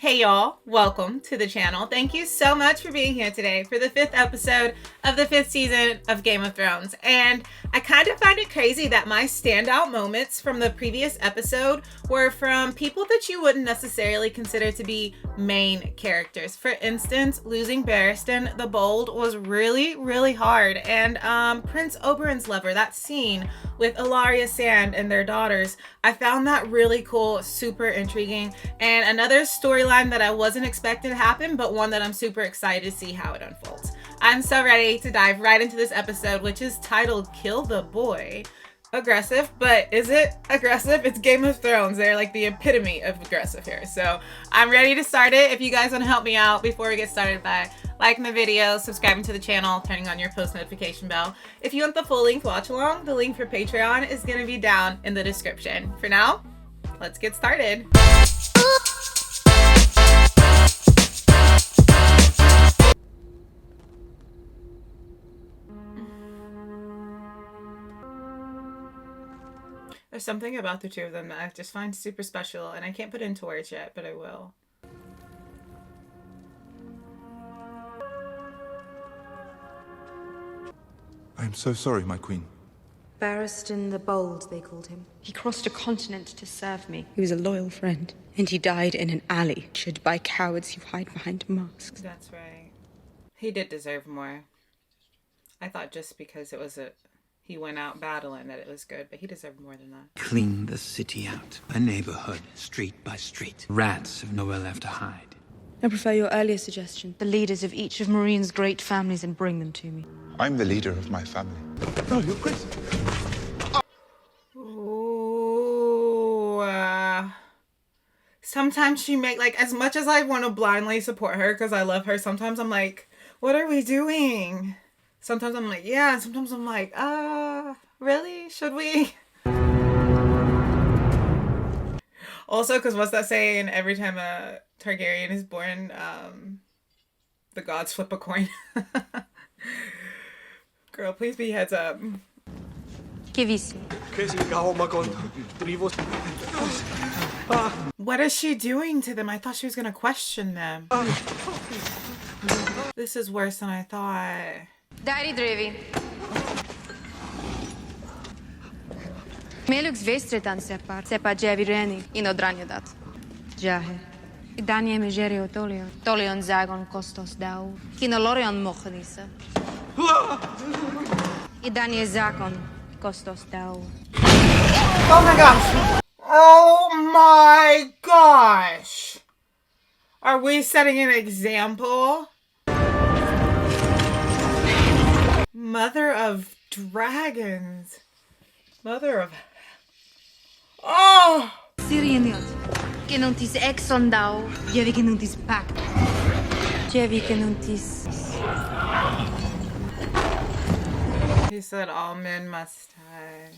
Hey y'all, welcome to the channel. Thank you so much for being here today for the 5th episode of the 5th season of Game of Thrones. And I kind of find it crazy that my standout moments from the previous episode were from people that you wouldn't necessarily consider to be main characters. For instance, losing Barristan the Bold was really hard. And Prince Oberyn's lover, that scene with Ilaria Sand and their daughters, I found that really cool, super intriguing, and another storyline that I wasn't expecting to happen, but one that I'm super excited to see how it unfolds. I'm so ready to dive right into this episode, which is titled Kill the Boy. Aggressive, but is it aggressive? It's Game of Thrones. They're like the epitome of aggressive here. So I'm ready to start it. If you guys want to help me out before we get started by liking the video, subscribing to the channel, turning on your post notification bell. If you want the full length watch along, the link for Patreon is going to be down in the description. For now, let's get started. There's something about the two of them that I just find super special, and I can't put into words yet, but I will. I am so sorry, my queen. Barristan the Bold, they called him. He crossed a continent to serve me. He was a loyal friend, and he died in an alley, shaded by cowards who hide behind masks. That's right. He did deserve more. I thought just because it was he went out battling that it was good, but he deserved more than that. Clean the city out, a neighborhood, street by street. Rats have nowhere left to hide. I prefer your earlier suggestion. The leaders of each of Meereen's great families and bring them to me. I'm the leader of my family. No, you're crazy. Ooh. Sometimes she as much as I want to blindly support her because I love her, sometimes I'm like, what are we doing? Sometimes I'm like, yeah. Sometimes I'm like, really? Should we? Also, because what's that saying? Every time a Targaryen is born, the gods flip a coin. Girl, please be heads up. What is she doing to them? I thought she was going to question them. This is worse than I thought. Dari drevi. Melux vestretan sepa javireni in odranjedat. Jahe. Idanje me jerio tolion. Tolion zagon kostos dau. Kinolorion mochnisa. Idanje zakon kostos dau. Oh my gosh. Oh my gosh. Are we setting an example? Mother of dragons. Mother of... Oh! Sirieniot. Kenuntis exon dau. Jevi kenuntis pact. Jevi kenuntis... He said all men must die.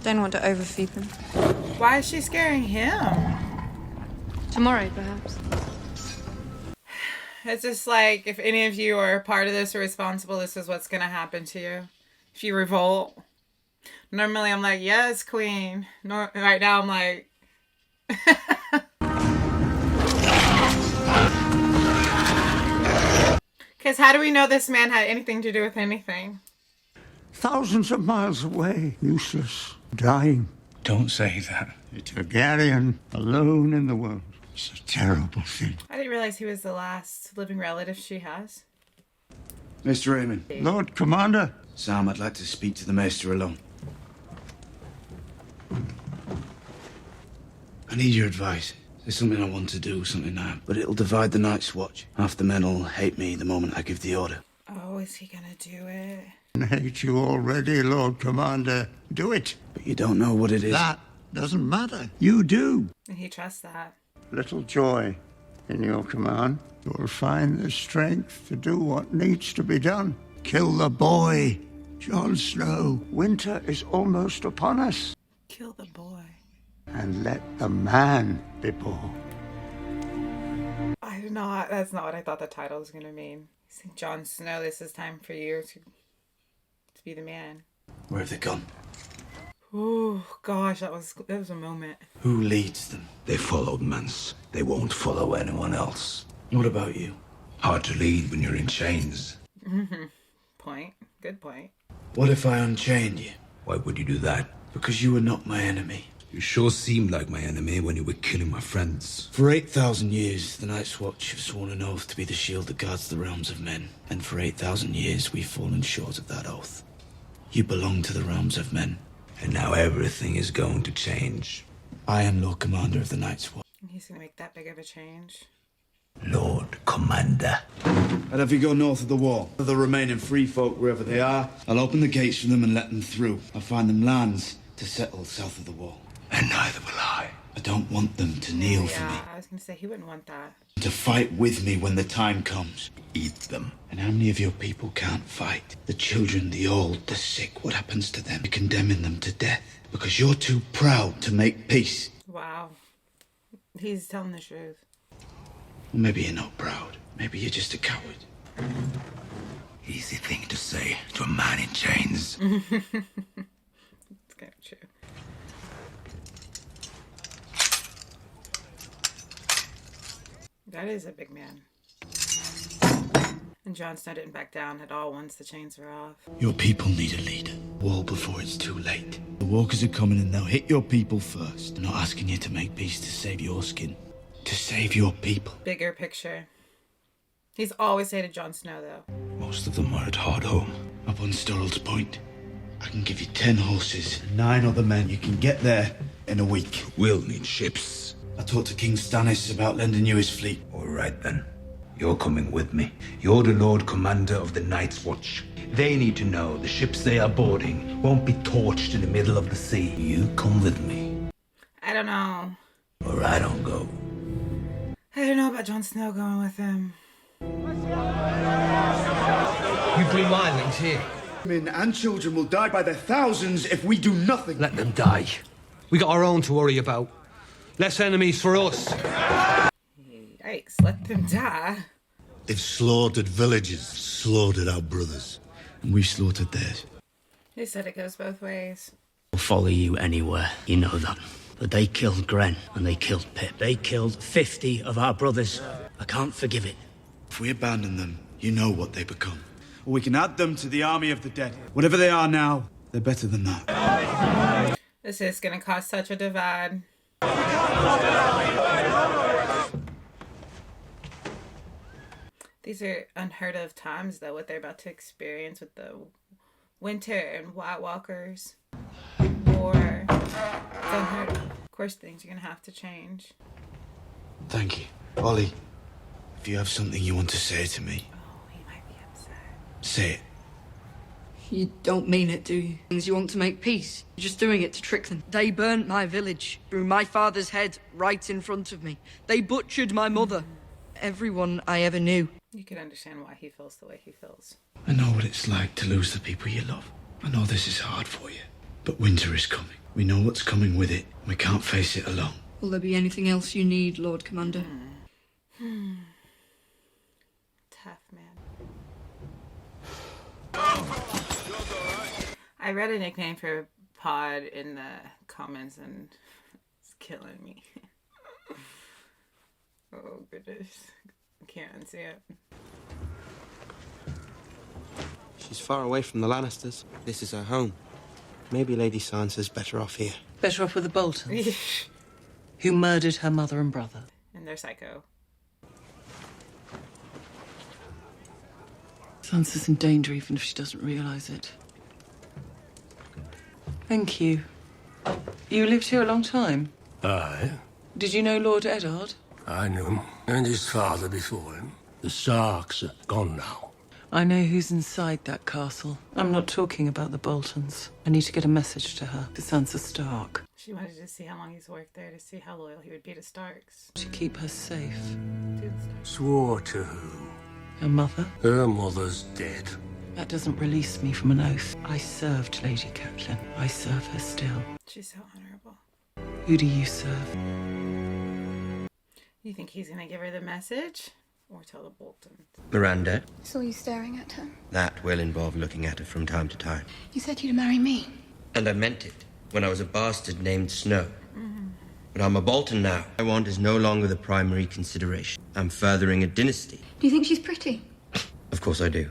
Don't want to overfeed them. Why is she scaring him? Tomorrow, perhaps. It's just like, if any of you are part of this or responsible, this is what's going to happen to you. If you revolt. Normally I'm like, yes, queen. Right now I'm like... Because how do we know this man had anything to do with anything? Thousands of miles away, useless, dying. Don't say that. A Targaryen, alone in the world. It's a terrible thing. I didn't realize he was the last living relative she has. Mr. Raymond. Lord Commander. Sam, I'd like to speak to the Maester alone. I need your advice. There's something I want to do, but it'll divide the Night's Watch. Half the men will hate me the moment I give the order. Oh, is he gonna do it? I hate you already, Lord Commander. Do it. But you don't know what it is. That doesn't matter. You do. And he trusts that. Little joy in your command. You'll find the strength to do what needs to be done. Kill the boy, Jon Snow. Winter is almost upon us. Kill the boy. And let the man be born. That's not what I thought the title was gonna mean. Jon Snow, this is time for you to be the man. Where have they gone? Oh gosh, that was a moment. Who leads them? They followed Mance. They won't follow anyone else. What about you? Hard to lead when you're in chains. Point. Good point. What if I unchained you? Why would you do that? Because you were not my enemy. You sure seemed like my enemy when you were killing my friends. For 8,000 years, the Night's Watch have sworn an oath to be the shield that guards the realms of men. And for 8,000 years, we've fallen short of that oath. You belong to the realms of men. And now everything is going to change. I am Lord Commander of the Night's Watch. He's gonna make that big of a change. Lord Commander. And if we go north of the wall, the remaining free folk wherever they are, I'll open the gates for them and let them through. I'll find them lands to settle south of the wall. And neither will I. I don't want them to kneel for me. Yeah, I was gonna say he wouldn't want that. To fight with me when the time comes. Eat them. And how many of your people can't fight? The children, the old, the sick, what happens to them? You're condemning them to death because you're too proud to make peace. Wow. He's telling the truth. Or maybe you're not proud. Maybe you're just a coward. Easy thing to say to a man in chains. It's kind of true. That is a big man. And Jon Snow didn't back down at all once the chains were off. Your people need a leader. Wall before it's too late. The walkers are coming and they'll hit your people first. I'm not asking you to make peace to save your skin. To save your people. Bigger picture. He's always hated Jon Snow, though. Most of them are at Hardhome. Up on Storrel's Point. I can give you 10 horses and 9 other men. You can get there in a week. We'll need ships. I talked to King Stannis about lending you his fleet. All right, then. You're coming with me. You're the Lord Commander of the Night's Watch. They need to know the ships they are boarding won't be torched in the middle of the sea. You come with me. I don't know. Or I don't go. I don't know about Jon Snow going with him. You bring wildlings here. Men and children will die by their thousands if we do nothing. Let them die. We got our own to worry about. Less enemies for us. Yikes, let them die. They've slaughtered villages, slaughtered our brothers. And we've slaughtered theirs. They said it goes both ways. We'll follow you anywhere, you know that. But they killed Gren and they killed Pip. They killed 50 of our brothers. I can't forgive it. If we abandon them, you know what they become. Or we can add them to the army of the dead. Whatever they are now, they're better than that. This is gonna cause such a divide. These are unheard of times, though, what they're about to experience with the winter and White Walkers. War. It's unheard of. Of course, things are going to have to change. Thank you. Ollie, if you have something you want to say to me... Oh, he might be upset. Say it. You don't mean it, do you? You want to make peace. You're just doing it to trick them. They burnt my village, threw my father's head right in front of me. They butchered my mother. Everyone I ever knew. You can understand why he feels the way he feels. I know what it's like to lose the people you love. I know this is hard for you. But winter is coming. We know what's coming with it. We can't face it alone. Will there be anything else you need, Lord Commander? Tough, man. I read a nickname for Pod in the comments and it's killing me. Oh, goodness. I can't unsee it. She's far away from the Lannisters. This is her home. Maybe Lady Sansa's better off here. Better off with the Boltons, who murdered her mother and brother. And they're psycho. Sansa's in danger even if she doesn't realise it. Thank you. You lived here a long time? Aye. Did you know Lord Eddard? I knew him, and his father before him. The Starks are gone now. I know who's inside that castle. I'm not talking about the Boltons. I need to get a message to her, to Sansa Stark. She wanted to see how long he's worked there, to see how loyal he would be to Starks. To keep her safe. Swore to who? Her mother? Her mother's dead. That doesn't release me from an oath. I served Lady Catelyn. I serve her still. She's so honorable. Who do you serve? You think he's gonna give her the message? Or tell the Boltons? Miranda, Saw you staring at her. that will involve looking at her from time to time. You said you'd marry me. And I meant it. when I was a bastard named Snow. But I'm a Bolton now. What I want is no longer the primary consideration. I'm furthering a dynasty. Do you think she's pretty? Of course I do.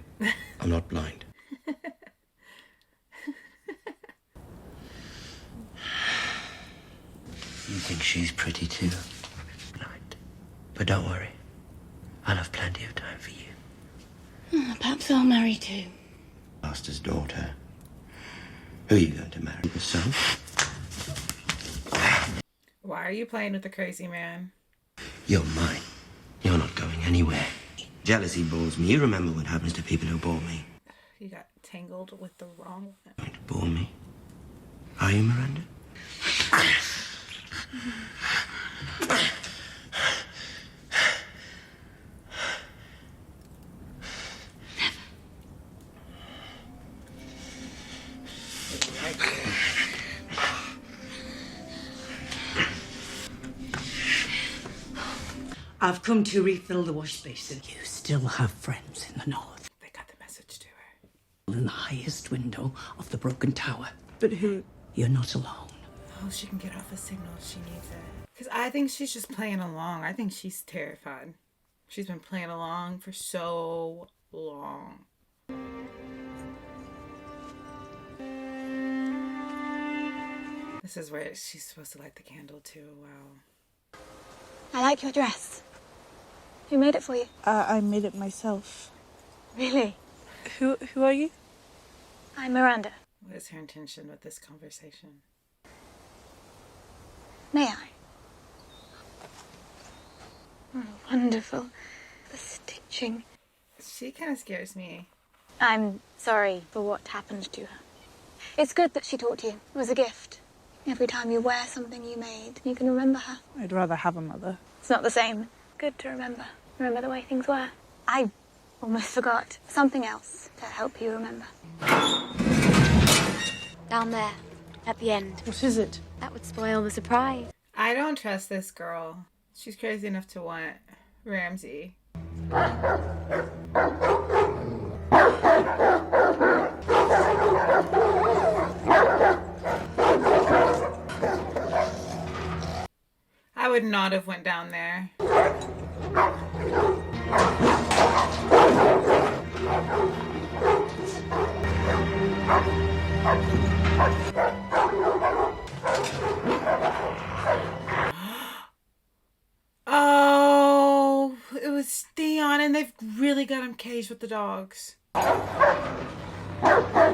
I'm not blind. You think she's pretty too? Right. But don't worry. I'll have plenty of time for you. Perhaps I'll marry too. Master's daughter. Who are you going to marry? The son? Why are you playing with the crazy man? You're mine. You're not going anywhere. Jealousy bores me. You remember what happens to people who bore me. You got tangled with the wrong one. Going to bore me? Are you, Miranda? I've come to refill the wash basin. You still have friends in the north. They got the message to her. In the highest window of the broken tower. But who? You're not alone. Oh, she can get off a signal if she needs it. Because I think she's just playing along. I think she's terrified. She's been playing along for so long. This is where she's supposed to light the candle too. Wow. I like your dress. Who made it for you? I made it myself. Really? Who are you? I'm Miranda. What is her intention with this conversation? May I? Oh, wonderful. The stitching. She kind of scares me. I'm sorry for what happened to her. It's good that she taught you. It was a gift. Every time you wear something you made, you can remember her. I'd rather have a mother. It's not the same. Good to remember. Remember the way things were. I almost forgot something else to help you remember. Down there, at the end. What is it? That would spoil the surprise. I don't trust this girl. She's crazy enough to want Ramsay. I would not have went down there. Oh, it was Theon, and they've really got him caged with the dogs.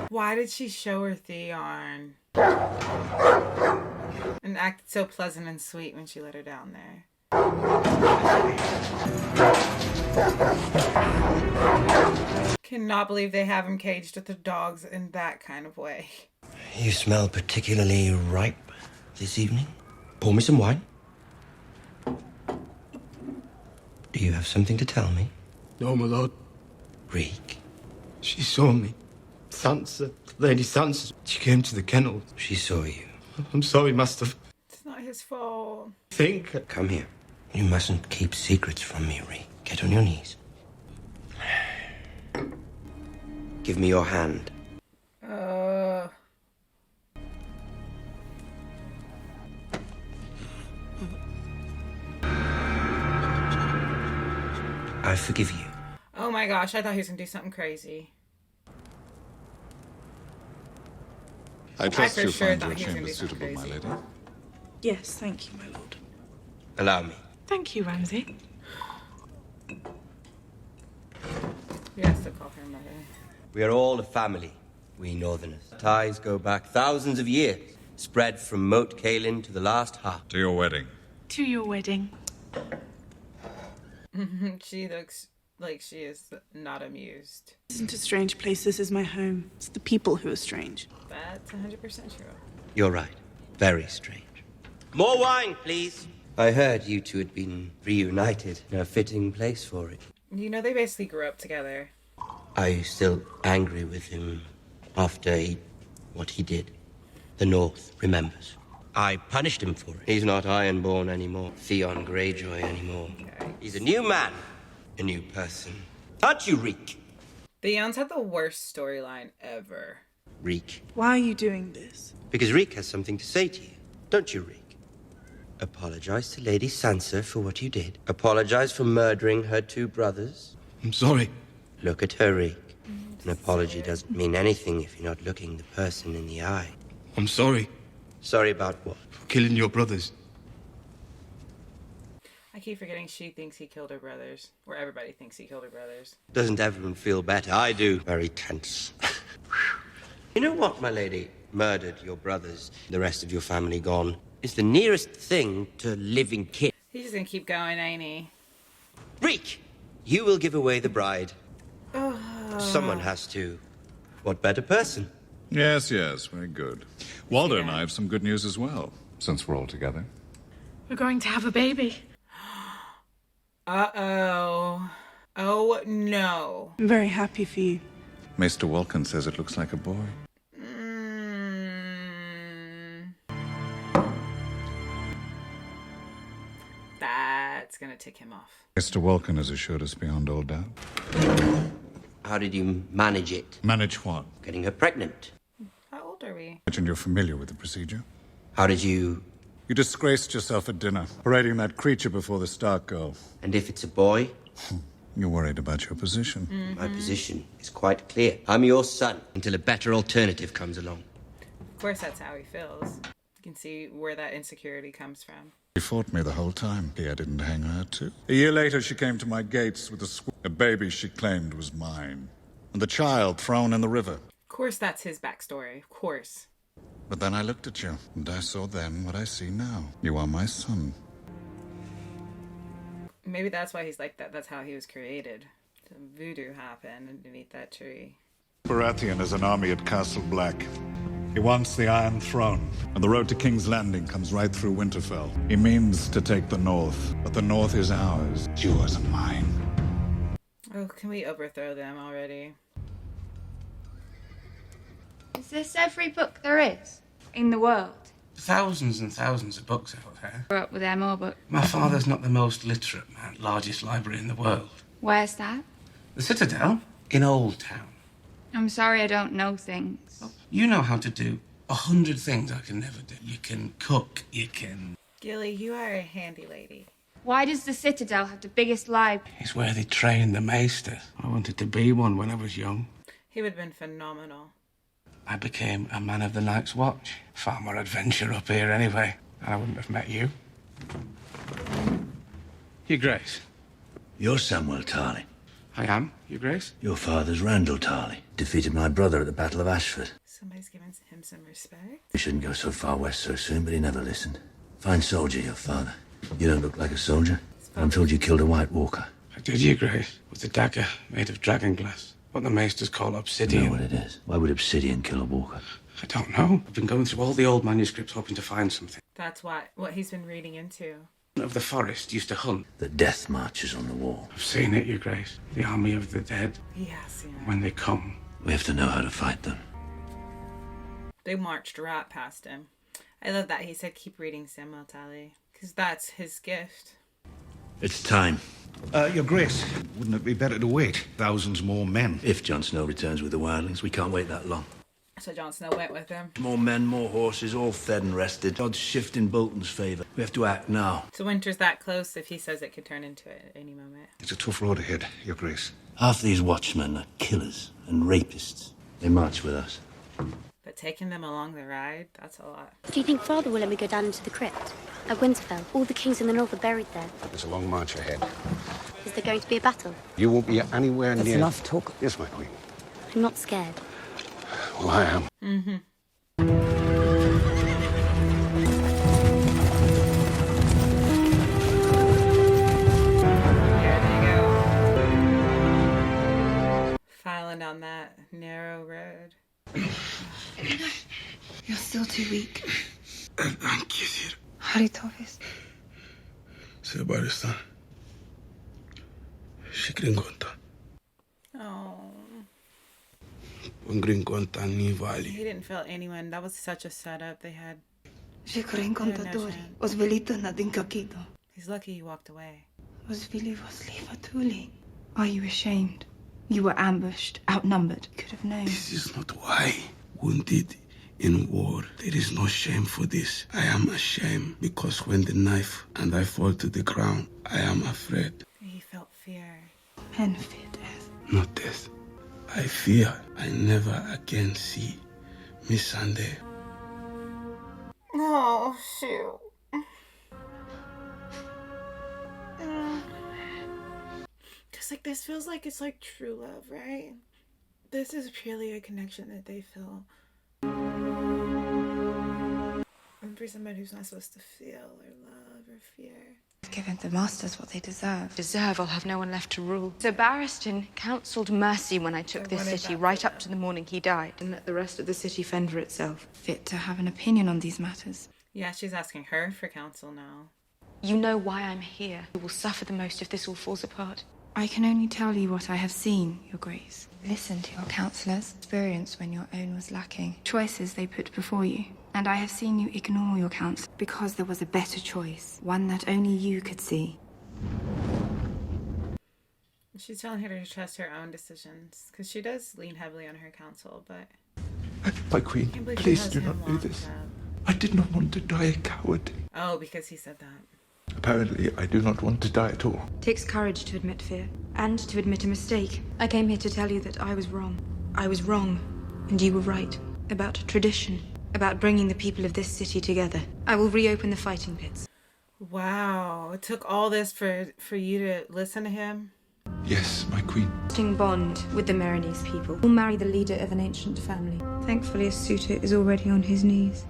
Why did she show her Theon? And acted so pleasant and sweet when she let her down there. Cannot believe they have him caged with the dogs in that kind of way. You smell particularly ripe this evening. Pour me some wine. Do you have something to tell me? No, my lord. Reek. She saw me. Sansa. Lady Sansa. She came to the kennel. She saw you. I'm sorry, master. It's not his fault. Think. Come here. You mustn't keep secrets from me, Reek. Get on your knees. Give me your hand. I forgive you. Oh my gosh, I thought he was gonna do something crazy. I trust for you'll sure find thought your he was gonna chamber do something suitable, my crazy. lady. Yes, thank you, my lord. Allow me. Thank you, Ramsay. He has to call her mother. We are all a family, we Northerners. Ties go back thousands of years, spread from Moat Cailin to the last heart. To your wedding. To your wedding. She looks like she is not amused. This isn't a strange place. This is my home. It's the people who are strange. That's 100% true. You're right. Very strange. More wine, please. I heard you two had been reunited in a fitting place for it. You know, they basically grew up together. Are you still angry with him after what he did? The North remembers. I punished him for it. He's not Ironborn anymore. Theon Greyjoy anymore. Okay. He's a new man. A new person. Aren't you, Reek? Theon's had the worst storyline ever. Reek. Why are you doing this? Because Reek has something to say to you. Don't you, Reek? Apologize to Lady Sansa for what you did. Apologize for murdering her 2 brothers. I'm sorry. Look at her, Reek. An apology doesn't mean anything if you're not looking the person in the eye. I'm sorry. Sorry about what? For killing your brothers. I keep forgetting she thinks he killed her brothers. Or everybody thinks he killed her brothers. Doesn't everyone feel better? I do. Very tense. You know what, my lady? Murdered your brothers, the rest of your family gone, is the nearest thing to living kin. He's just gonna keep going, ain't he? Reek! You will give away the bride. Oh. Someone has to. What better person? Yes, very good. Waldo and I have some good news as well, since we're all together. We're going to have a baby. Uh-oh. Oh, no. I'm very happy for you. Maester Welkin says it looks like a boy. That's gonna tick him off. Maester Welkin has assured us beyond all doubt. How did you manage it? Manage what? Getting her pregnant. How old are we? Imagine you're familiar with the procedure. How did you... You disgraced yourself at dinner, parading that creature before the Stark girl. And if it's a boy? You're worried about your position. My position is quite clear. I'm your son until a better alternative comes along. Of course that's how he feels. You can see where that insecurity comes from. She fought me the whole time. I didn't hang her too. A year later, she came to my gates with a baby she claimed was mine. And the child thrown in the river. Of course that's his backstory. Of course. But then I looked at you, and I saw then what I see now. You are my son. Maybe that's why he's like that. That's how he was created. Some voodoo happened underneath that tree. Baratheon has an army at Castle Black. He wants the Iron Throne, and the road to King's Landing comes right through Winterfell. He means to take the North, but the North is ours, yours and mine. Oh, can we overthrow them already? Is this every book there is in the world? Thousands and thousands of books out there. Grew up with them all, but My father's not the most literate man. Largest library in the world. where's that? The Citadel in Old Town. I'm sorry I don't know things. You know how to do 100 things I can never do. You can cook, you can... Gilly, you are a handy lady. Why does the Citadel have the biggest library? It's where they train the maester. I wanted to be one when I was young. He would have been phenomenal. I became a man of the Night's Watch. Far more adventure up here anyway. And I wouldn't have met you. Your Grace. You're Samuel Tarly. I am, Your Grace. Your father's Randall Tarly. Defeated my brother at the Battle of Ashford. Somebody's giving him some respect. He shouldn't go so far west so soon, but he never listened. Fine soldier, your father. You don't look like a soldier. I'm told you killed a White Walker. I did, Your Grace, with a dagger made of dragon glass. What the maesters call obsidian. You know what it is. Why would obsidian kill a walker? I don't know. I've been going through all the old manuscripts hoping to find something. That's what he's been reading into. Of the forest used to hunt. The death marches on the wall. I've seen it, Your Grace. The army of the dead. He has seen it. When they come. We have to know how to fight them. They marched right past him. I love that he said keep reading Samuel Tally. Because that's his gift. It's time. Your Grace, wouldn't it be better to wait? Thousands more men. If Jon Snow returns with the wildlings, we can't wait that long. So Jon Snow went with him. More men, more horses, all fed and rested. Odds shift in Bolton's favour. We have to act now. So winter's that close if he says it could turn into it at any moment. It's a tough road ahead, Your Grace. Half these watchmen are killers and rapists. They march with us. But taking them along the ride, that's a lot. Do you think Father will let me go down into the crypt? At Winterfell, all the kings in the north are buried there. There's a long march ahead. Is there going to be a battle? You won't be anywhere That's near... enough talk. Yes, my queen. I'm not scared. Well, I am. Mm-hmm. Filing down that narrow road. You're still too weak. Anch'io. Haritovis. Sebarista. Shikringonta. Oh. Ungringonta nivali. He didn't feel anyone. That was such a setup. They had. Shikringontatori. Osvelito nadinkakido. He's lucky he walked away. Osvili vaslivatuli. Are you ashamed? You were ambushed, outnumbered. Could have known. This is not why wounded in war. There is no shame for this. I am ashamed because when the knife and I fall to the ground, I am afraid. He felt fear. And fear death. Not death. I fear I never again see Miss Sunday. Oh, shoot. Because, like, this feels like it's, like, true love, right? This is purely a connection that they feel. And for somebody who's not supposed to feel or love or fear. I've given the masters what they deserve. I'll have no one left to rule. So Barristan counselled mercy when I took this city, right up to the morning he died, and let the rest of the city fend for itself. Fit to have an opinion on these matters. Yeah, she's asking her for counsel now. You know why I'm here. You will suffer the most if this all falls apart. I can only tell you what I have seen, Your Grace. Listen to your counsellors, experience when your own was lacking, choices they put before you. And I have seen you ignore your counsel because there was a better choice, one that only you could see. She's telling her to trust her own decisions, because she does lean heavily on her counsel, but... My queen, please do not do this. I did not want to die a coward. Oh, because he said that. Apparently, I do not want to die at all. It takes courage to admit fear, and to admit a mistake. I came here to tell you that I was wrong. I was wrong, and you were right. About tradition, about bringing the people of this city together. I will reopen the fighting pits. Wow, it took all this for you to listen to him? Yes, my queen. Bond with the Meereenese people. Will marry the leader of an ancient family. Thankfully, a suitor is already on his knees.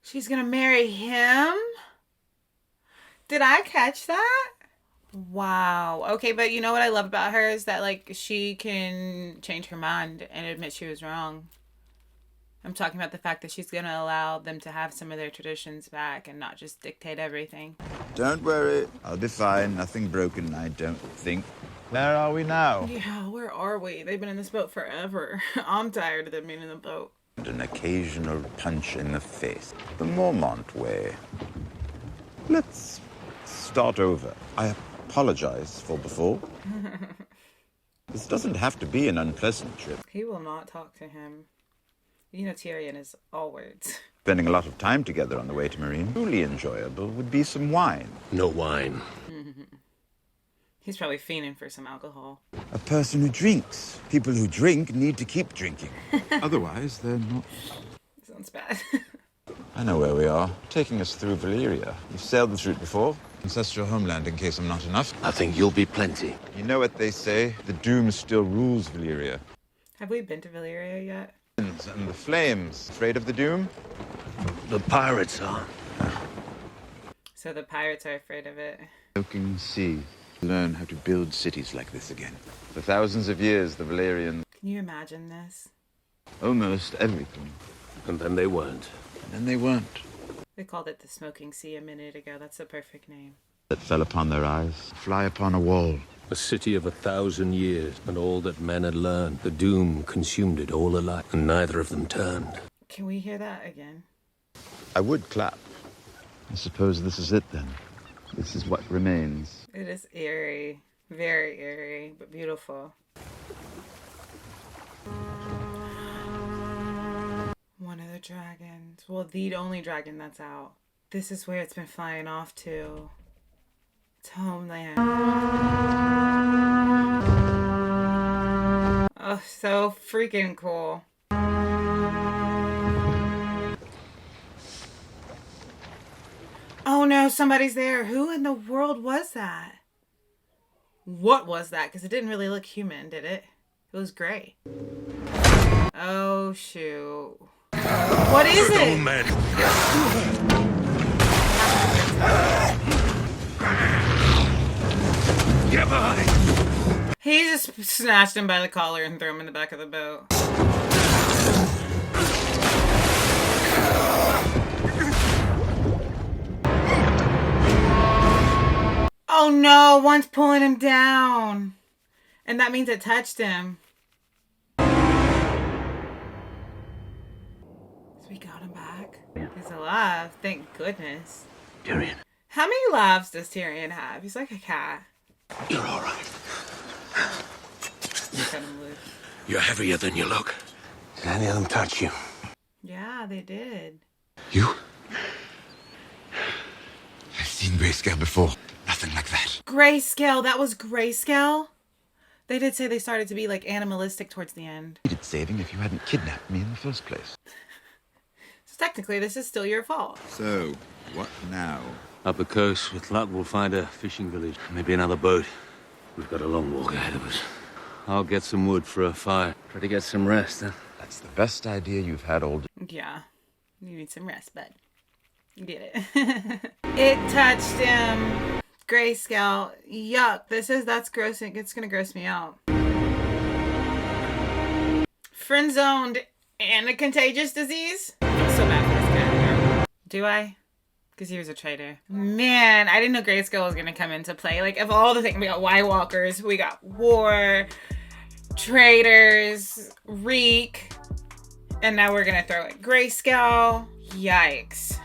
She's gonna marry him? Did I catch that? Wow. Okay, but you know what I love about her is that, like, she can change her mind and admit she was wrong. I'm talking about the fact that she's going to allow them to have some of their traditions back and not just dictate everything. Don't worry. I'll be fine. Nothing broken, I don't think. Where are we now? Yeah, where are we? They've been in this boat forever. I'm tired of them being in the boat. And an occasional punch in the face. The Mormont way. Let's start over. I apologize for before. This doesn't have to be an unpleasant trip. He will not talk to him. You know, Tyrion is all words. Spending a lot of time together on the way to Meereen. Truly enjoyable would be some wine. No wine. He's probably fiending for some alcohol. A person who drinks. People who drink need to keep drinking. Otherwise, they're not... Sounds bad. I know where we are. Taking us through Valyria. You've sailed this route before. Ancestral homeland in case I'm not enough. I think you'll be plenty. You know what they say? The doom still rules Valyria. Have we been to Valyria yet? And the flames. Afraid of the doom? The pirates are. So the pirates are afraid of it. Soaking sea. Learn how to build cities like this again. For thousands of years, the Valyrians... Can you imagine this? Almost everything. And then they weren't. And then they weren't. They called it the Smoking Sea a minute ago. That's the perfect name. That fell upon their eyes. Fly upon a wall. A city of 1,000 years, and all that men had learned. The doom consumed it all alike, and neither of them turned. Can we hear that again? I would clap. I suppose this is it then. This is what remains. It is eerie. Very eerie, but beautiful. One of the dragons. Well, the only dragon that's out. This is where it's been flying off to. It's homeland. Oh, so freaking cool. Oh no, somebody's there. Who in the world was that? What was that? Because it didn't really look human, did it? It was gray. Oh, shoot. What is it? Get behind! He just snatched him by the collar and threw him in the back of the boat. Oh no, one's pulling him down. And that means it touched him. So we got him back. He's alive, thank goodness. Tyrion. How many lives does Tyrion have? He's like a cat. You're all right. Look at him loose. You're heavier than you look. Did any of them touch you? Yeah, they did. You? I've seen grayscale before. Nothing like that. Grayscale. That was grayscale? They did say they started to be like animalistic towards the end. Needed saving if you hadn't kidnapped me in the first place. So technically, this is still your fault. So, what now? Up the coast, with luck, we'll find a fishing village. Maybe another boat. We've got a long walk ahead of us. I'll get some wood for a fire. Try to get some rest, huh? That's the best idea you've had all day. Yeah. You need some rest, bud. You did it. It touched him. Grayscale. Yuck. That's gross. It's gonna gross me out. Friend zoned and a contagious disease? I feel so bad for this character. Do I? Because he was a traitor. Man, I didn't know Grayscale was gonna come into play. Like, of all the things, we got White Walkers, we got war, traitors, reek, and now we're gonna throw in Grayscale. Yikes.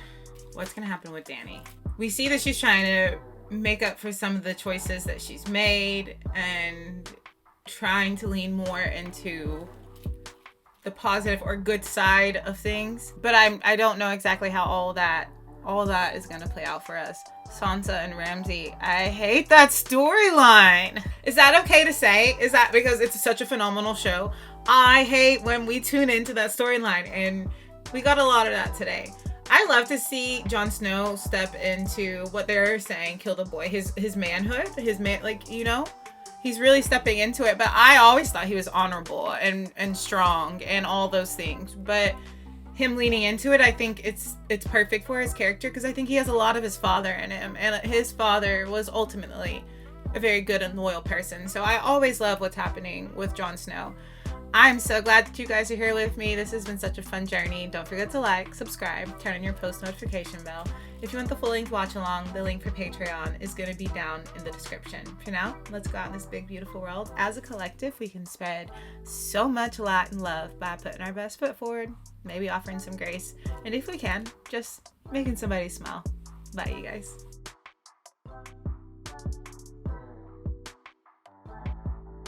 What's gonna happen with Dany? We see that she's trying to make up for some of the choices that she's made and trying to lean more into the positive or good side of things. But I don't know exactly how all that is going to play out for us. Sansa and Ramsay. I hate that storyline. Is that okay to say? Is that because it's such a phenomenal show? I hate when we tune into that storyline, and we got a lot of that today. I love to see Jon Snow step into what they're saying, kill the boy, his manhood, he's really stepping into it. But I always thought he was honorable and strong and all those things. But him leaning into it, I think it's perfect for his character, because I think he has a lot of his father in him, and his father was ultimately a very good and loyal person. So I always love what's happening with Jon Snow. I'm so glad that you guys are here with me. This has been such a fun journey. Don't forget to like, subscribe, turn on your post notification bell. If you want the full length watch along, the link for Patreon is going to be down in the description. For now, let's go out in this big, beautiful world. As a collective, we can spread so much light and love by putting our best foot forward, maybe offering some grace, and if we can, just making somebody smile. Bye, you guys.